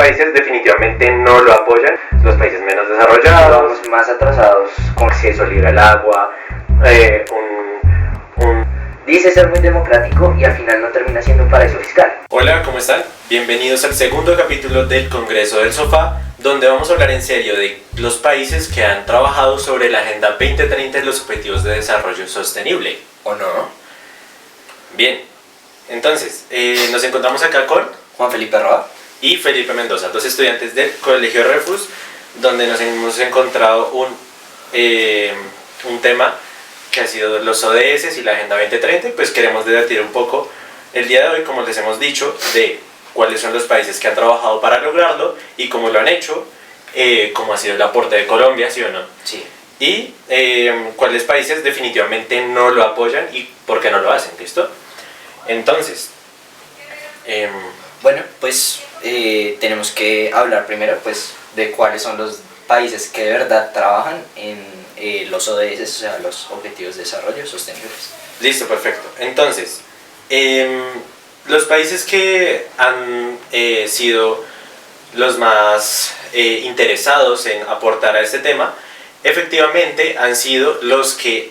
países definitivamente no lo apoyan, los países menos desarrollados, los más atrasados, con acceso libre al agua, dice ser muy democrático y al final no termina siendo un paraíso fiscal. Hola, ¿cómo están? Bienvenidos al segundo capítulo del Congreso del Sofá, donde vamos a hablar en serio de los países que han trabajado sobre la Agenda 2030 y los Objetivos de Desarrollo Sostenible. ¿O no? Bien, entonces, nos encontramos acá con Juan Felipe Roa y Felipe Mendoza, dos estudiantes del Colegio Refus, donde nos hemos encontrado un tema que ha sido los ODS y la Agenda 2030, y pues queremos debatir un poco el día de hoy, como les hemos dicho, de cuáles son los países que han trabajado para lograrlo y cómo lo han hecho, cómo ha sido el aporte de Colombia, ¿sí o no? Sí. Y cuáles países definitivamente no lo apoyan y por qué no lo hacen, ¿listo? Entonces, bueno, pues tenemos que hablar primero pues de cuáles son los países que de verdad trabajan en los ODS, o sea, los Objetivos de Desarrollo Sostenibles. Listo, perfecto. Entonces, los países que han sido los más interesados en aportar a este tema, efectivamente han sido los que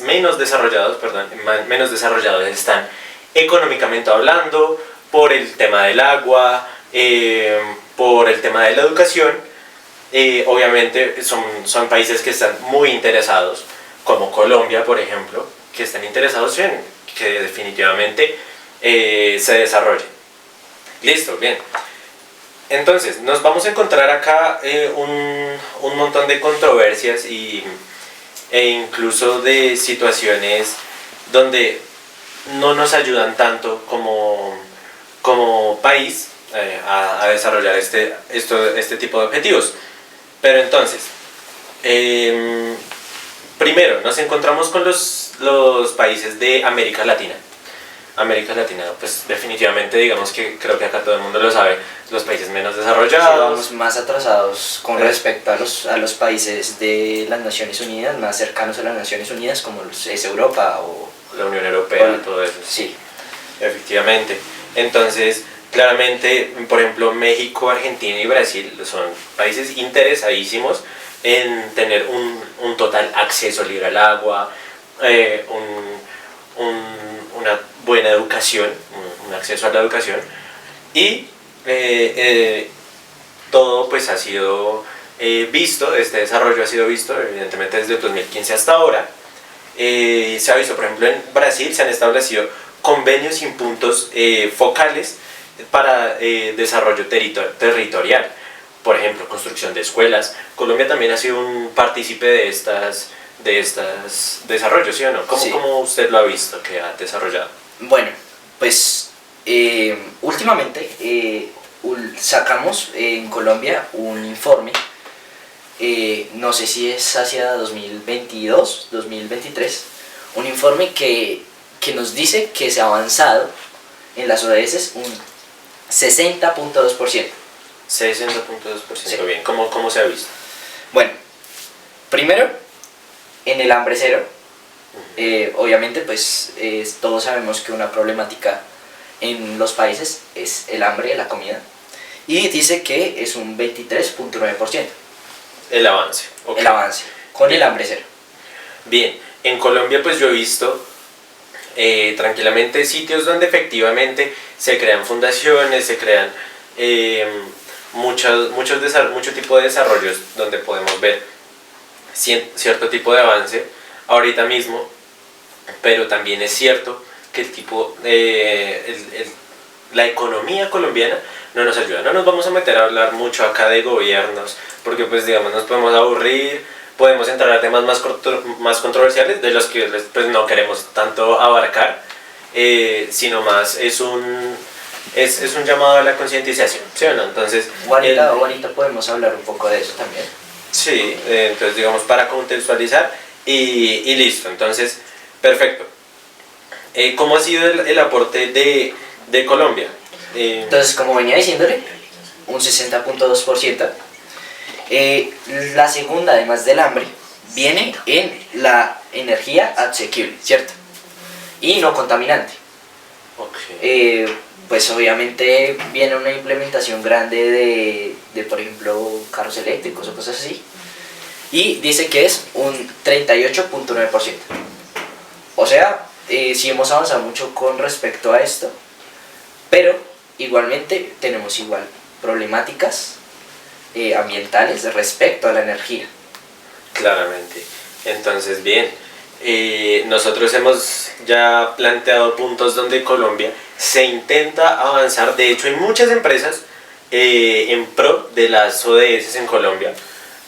menos desarrollados están económicamente hablando, por el tema del agua, por el tema de la educación. Obviamente son países que están muy interesados, como Colombia, por ejemplo, que están interesados en que definitivamente se desarrolle. Listo, bien. Entonces, nos vamos a encontrar acá un montón de controversias e incluso de situaciones donde no nos ayudan tanto como país a desarrollar este tipo de objetivos. Pero entonces, primero nos encontramos con los países de América Latina. América Latina, pues definitivamente digamos que creo que acá todo el mundo lo sabe, los países menos desarrollados. Sí, vamos más atrasados con respecto a los países de las Naciones Unidas, más cercanos a las Naciones Unidas, como es Europa o la Unión Europea, todo eso. Sí. Efectivamente. Entonces, claramente, por ejemplo, México, Argentina y Brasil son países interesadísimos en tener un total acceso libre al agua, una buena educación, un acceso a la educación, y todo pues ha sido visto, este desarrollo ha sido visto evidentemente desde el 2015 hasta ahora. Se ha visto, por ejemplo, en Brasil se han establecido convenios y puntos focales para desarrollo territorial, por ejemplo, construcción de escuelas. Colombia también ha sido un partícipe de estas desarrollos, ¿sí o no? Sí. ¿Cómo usted lo ha visto que ha desarrollado? Bueno, pues últimamente sacamos en Colombia un informe, no sé si es hacia 2022, 2023, un informe que nos dice que se ha avanzado en las ODS un 60.2%. 60.2%, Sí. Bien. ¿Cómo se ha visto? Bueno, primero, en el hambre cero, obviamente pues todos sabemos que una problemática en los países es el hambre, la comida, y dice que es un 23.9%. El avance. Okay. El avance con Bien. el hambre cero. Bien, en Colombia pues yo he visto tranquilamente sitios donde efectivamente se crean fundaciones, se crean mucho tipo de desarrollos donde podemos ver cierto tipo de avance ahorita mismo, pero también es cierto que la economía colombiana no nos ayuda. No nos vamos a meter a hablar mucho acá de gobiernos, porque pues digamos nos podemos aburrir, podemos entrar a temas más controversiales de los que pues no queremos tanto abarcar, sino más es un llamado a la concientización, ¿sí o no? Entonces, Ahorita podemos hablar un poco de eso también. Sí, entonces digamos para contextualizar y listo, entonces, perfecto. ¿Cómo ha sido el aporte de Colombia? Entonces, como venía diciéndole, un 60.2%. La segunda, además del hambre, viene en la energía asequible, ¿cierto? Y no contaminante. Okay. pues obviamente viene una implementación grande de, por ejemplo, carros eléctricos o cosas así. Y dice que es un 38.9%. O sea, sí hemos avanzado mucho con respecto a esto, pero igualmente tenemos igual problemáticas ambientales respecto a la energía. Claramente. Entonces, bien, nosotros hemos ya planteado puntos donde Colombia se intenta avanzar. De hecho, hay muchas empresas en pro de las ODS en Colombia.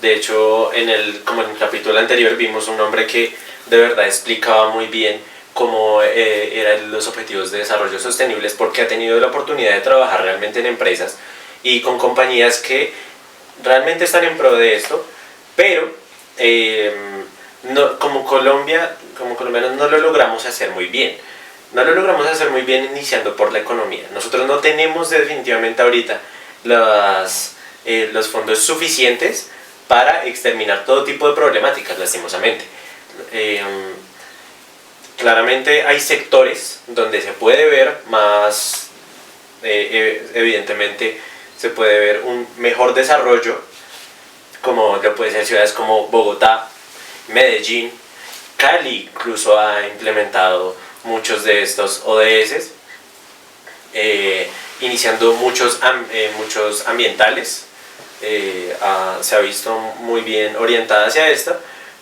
De hecho, como en el capítulo anterior vimos un hombre que de verdad explicaba muy bien cómo eran los objetivos de desarrollo sostenibles, porque ha tenido la oportunidad de trabajar realmente en empresas y con compañías que realmente están en pro de esto, pero como colombianos no lo logramos hacer muy bien. No lo logramos hacer muy bien iniciando por la economía. Nosotros no tenemos definitivamente ahorita los fondos suficientes para exterminar todo tipo de problemáticas, lastimosamente. Claramente hay sectores donde se puede ver más, evidentemente se puede ver un mejor desarrollo, como lo puede ser ciudades como Bogotá, Medellín, Cali incluso ha implementado muchos de estos ODS, iniciando muchos ambientales, se ha visto muy bien orientada hacia esta,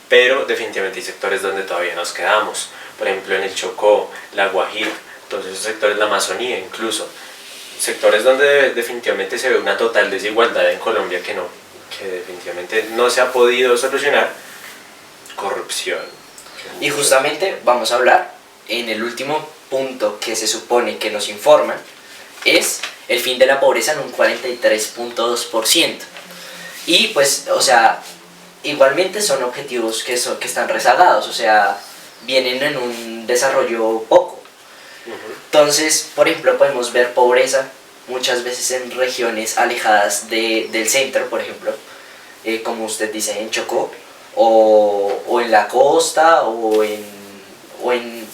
pero definitivamente hay sectores donde todavía nos quedamos, por ejemplo en el Chocó, la Guajira, todos esos sectores, la Amazonía incluso, sectores donde definitivamente se ve una total desigualdad en Colombia que definitivamente no se ha podido solucionar. Corrupción. Y justamente vamos a hablar en el último punto que se supone que nos informan, es el fin de la pobreza en un 43.2%. Y pues, o sea, igualmente son objetivos que están rezagados, o sea, vienen en un desarrollo poco. Entonces, por ejemplo, podemos ver pobreza muchas veces en regiones alejadas del centro, por ejemplo, como usted dice, en Chocó, o en la costa, o en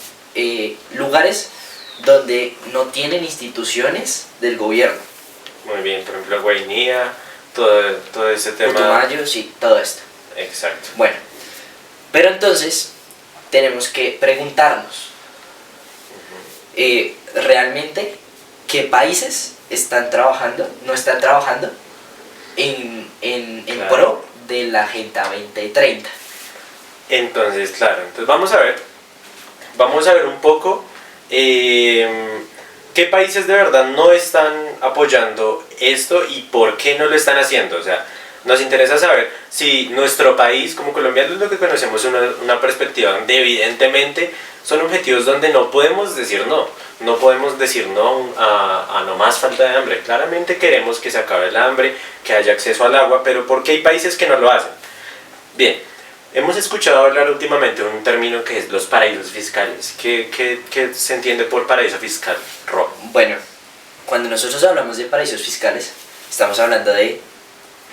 lugares donde no tienen instituciones del gobierno. Muy bien, por ejemplo, Guainía, todo ese tema. Putumayo, sí, todo esto. Exacto. Bueno, pero entonces tenemos que preguntarnos, realmente, ¿qué países no están trabajando en pro de la Agenda 2030? Entonces, claro, vamos a ver un poco qué países de verdad no están apoyando esto y por qué no lo están haciendo. O sea, nos interesa saber si nuestro país, como colombianos, lo que conocemos una perspectiva donde evidentemente son objetivos donde no podemos decir no. No podemos decir no a no más falta de hambre. Claramente queremos que se acabe el hambre, que haya acceso al agua, pero ¿por qué hay países que no lo hacen? Bien, hemos escuchado hablar últimamente de un término que es los paraísos fiscales. ¿Qué se entiende por paraíso fiscal, Rob? Bueno, cuando nosotros hablamos de paraísos fiscales, estamos hablando de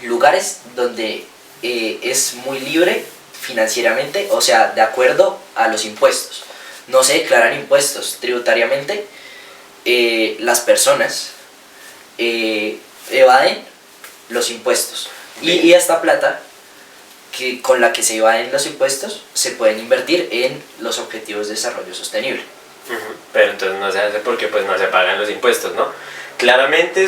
lugares donde es muy libre financieramente, o sea, de acuerdo a los impuestos. No se declaran impuestos tributariamente, las personas evaden los impuestos. Y esta plata con la que se evaden los impuestos se pueden invertir en los objetivos de desarrollo sostenible. Pero entonces no se hace porque pues no se pagan los impuestos, ¿no? Claramente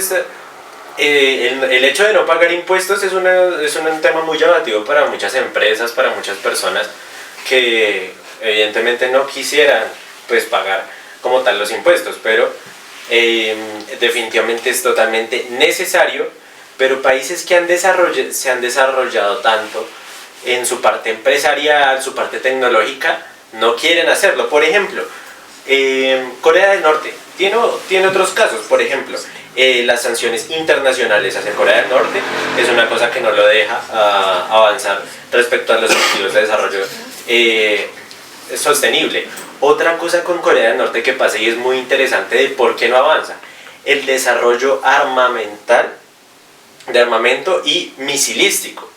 el hecho de no pagar impuestos es un tema muy llamativo para muchas empresas, para muchas personas que evidentemente no quisieran pues pagar como tal los impuestos, pero definitivamente es totalmente necesario. Pero países que se han desarrollado tanto en su parte empresarial, su parte tecnológica, no quieren hacerlo. Por ejemplo, Corea del Norte tiene otros casos. Por ejemplo, las sanciones internacionales hacia Corea del Norte es una cosa que no lo deja avanzar respecto a los objetivos de desarrollo sostenible. Otra cosa con Corea del Norte que pasa y es muy interesante de por qué no avanza: el desarrollo de armamento y misilístico.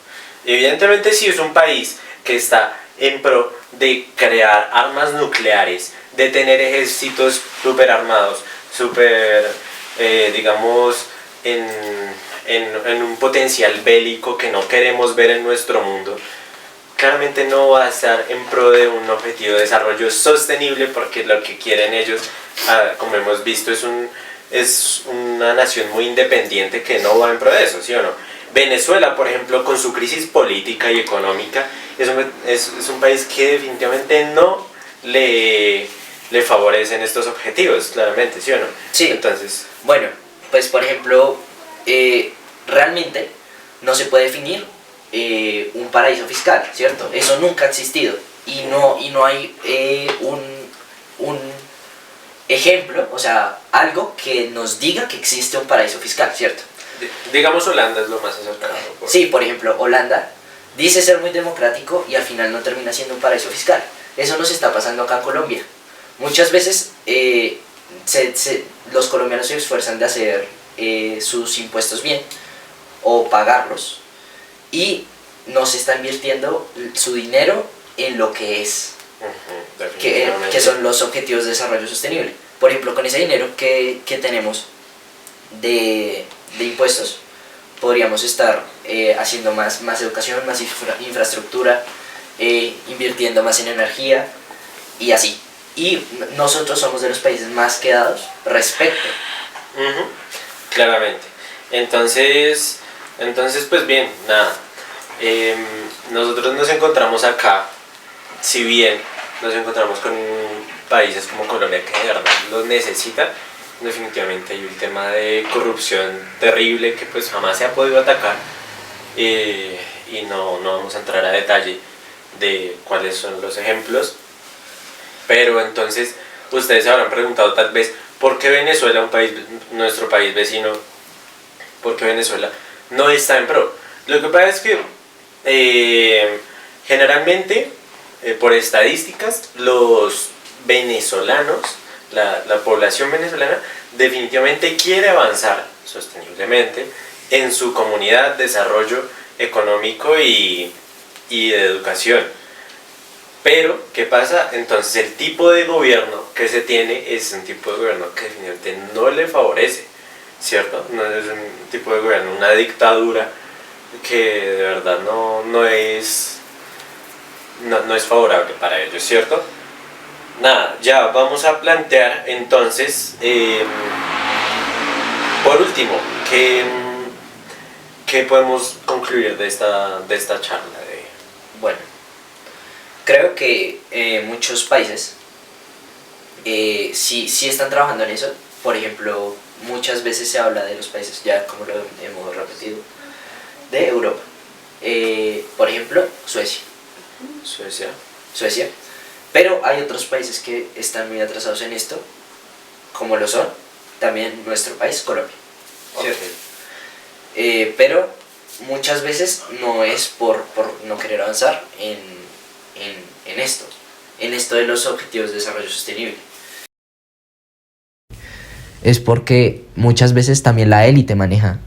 Evidentemente, si es un país que está en pro de crear armas nucleares, de tener ejércitos super armados, super digamos, en un potencial bélico que no queremos ver en nuestro mundo, claramente no va a estar en pro de un objetivo de desarrollo sostenible, porque lo que quieren ellos, como hemos visto, es una nación muy independiente que no va en pro de eso, ¿sí o no? Venezuela, por ejemplo, con su crisis política y económica, es un país que definitivamente no le favorecen estos objetivos, claramente, ¿sí o no? Sí. Entonces, bueno, pues por ejemplo, realmente no se puede definir un paraíso fiscal, ¿cierto? Eso nunca ha existido y no hay un ejemplo, o sea, algo que nos diga que existe un paraíso fiscal, ¿cierto? digamos Holanda es lo más acercado. Sí, por ejemplo, Holanda dice ser muy democrático y al final no termina siendo un paraíso fiscal. Eso nos está pasando acá en Colombia. Muchas veces los colombianos se esfuerzan de hacer sus impuestos bien o pagarlos y no se está invirtiendo su dinero en lo que es, que son los objetivos de desarrollo sostenible. Por ejemplo, con ese dinero que tenemos de impuestos, podríamos estar haciendo más educación, más infraestructura, invirtiendo más en energía y así. Y nosotros somos de los países más quedados respecto. Claramente. Entonces pues bien, nada. Nosotros nos encontramos acá, si bien nos encontramos con países como Colombia que de verdad los necesita, definitivamente hay un tema de corrupción terrible que pues jamás se ha podido atacar, y no vamos a entrar a detalle de cuáles son los ejemplos, pero entonces ustedes se habrán preguntado tal vez por qué Venezuela, nuestro país vecino, por qué Venezuela no está en pro. Lo que pasa es que generalmente, por estadísticas, los venezolanos, la población venezolana definitivamente quiere avanzar sosteniblemente en su comunidad, desarrollo económico y de educación. Pero, ¿qué pasa? Entonces el tipo de gobierno que se tiene es un tipo de gobierno que definitivamente no le favorece, ¿cierto? No es un tipo de gobierno, una dictadura que de verdad no es favorable para ellos, ¿cierto? Nada, ya vamos a plantear entonces, por último, ¿qué podemos concluir de esta charla? Bueno, creo que muchos países sí están trabajando en eso. Por ejemplo, muchas veces se habla de los países, ya como lo hemos repetido, de Europa. Por ejemplo, Suecia. Pero hay otros países que están muy atrasados en esto, como lo son también nuestro país, Colombia. Okay. Pero muchas veces no es por no querer avanzar en esto de los objetivos de desarrollo sostenible. Es porque muchas veces también la élite maneja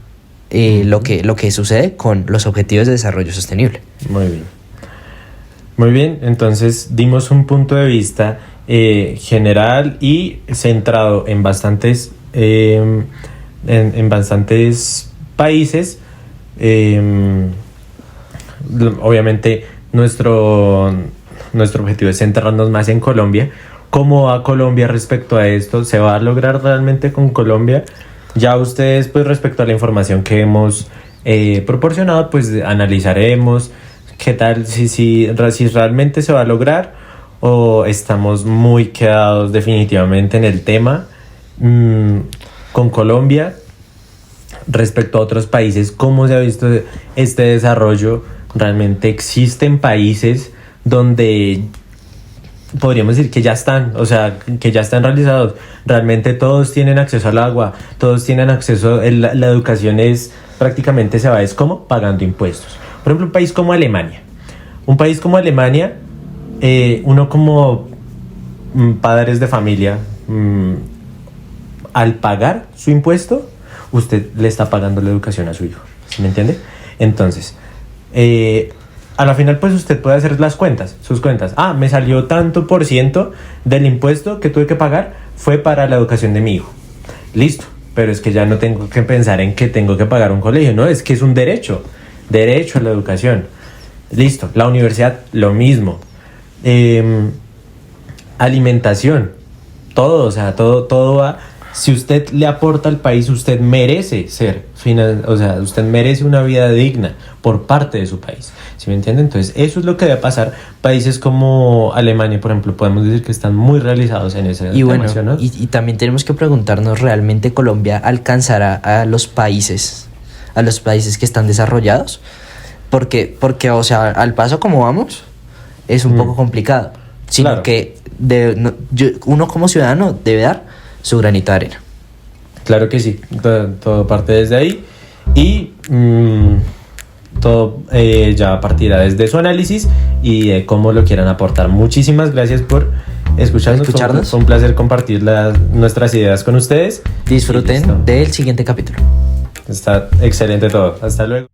lo que sucede con los objetivos de desarrollo sostenible. Muy bien, entonces dimos un punto de vista general y centrado en bastantes países. Obviamente nuestro objetivo es centrarnos más en Colombia. ¿Cómo va Colombia respecto a esto? ¿Se va a lograr realmente con Colombia? Ya ustedes, pues respecto a la información que hemos proporcionado, pues analizaremos qué tal, si realmente se va a lograr o estamos muy quedados definitivamente en el tema con Colombia. Respecto a otros países, ¿cómo se ha visto este desarrollo? Realmente existen países donde podríamos decir que ya están, o sea, que ya están realizados. Realmente todos tienen acceso al agua, todos tienen acceso, la educación es prácticamente es como pagando impuestos. Por ejemplo, un país como Alemania. Uno como padres de familia, al pagar su impuesto, usted le está pagando la educación a su hijo, ¿sí me entiende? Entonces, a la final pues usted puede hacer sus cuentas. Me salió tanto % del impuesto que tuve que pagar fue para la educación de mi hijo. Listo, pero es que ya no tengo que pensar en que tengo que pagar un colegio, no, es que es un derecho a la educación. Listo, la universidad, lo mismo. Alimentación, todo, o sea, todo va. Si usted le aporta al país, usted merece usted merece una vida digna por parte de su país. ¿Sí me entiende? Entonces, eso es lo que debe pasar. Países como Alemania, por ejemplo, podemos decir que están muy realizados en ese Y bueno, tema, ¿no? y también tenemos que preguntarnos, ¿realmente Colombia alcanzará a los países que están desarrollados? Porque, o sea, al paso como vamos, es un poco complicado. Sino Claro. que uno como ciudadano debe dar su granito de arena. Claro que sí, todo parte desde ahí y todo ya partirá desde su análisis y de cómo lo quieran aportar. Muchísimas gracias por escucharnos. Fue un placer compartir nuestras ideas con ustedes. Disfruten del siguiente capítulo. Está excelente todo. Hasta luego.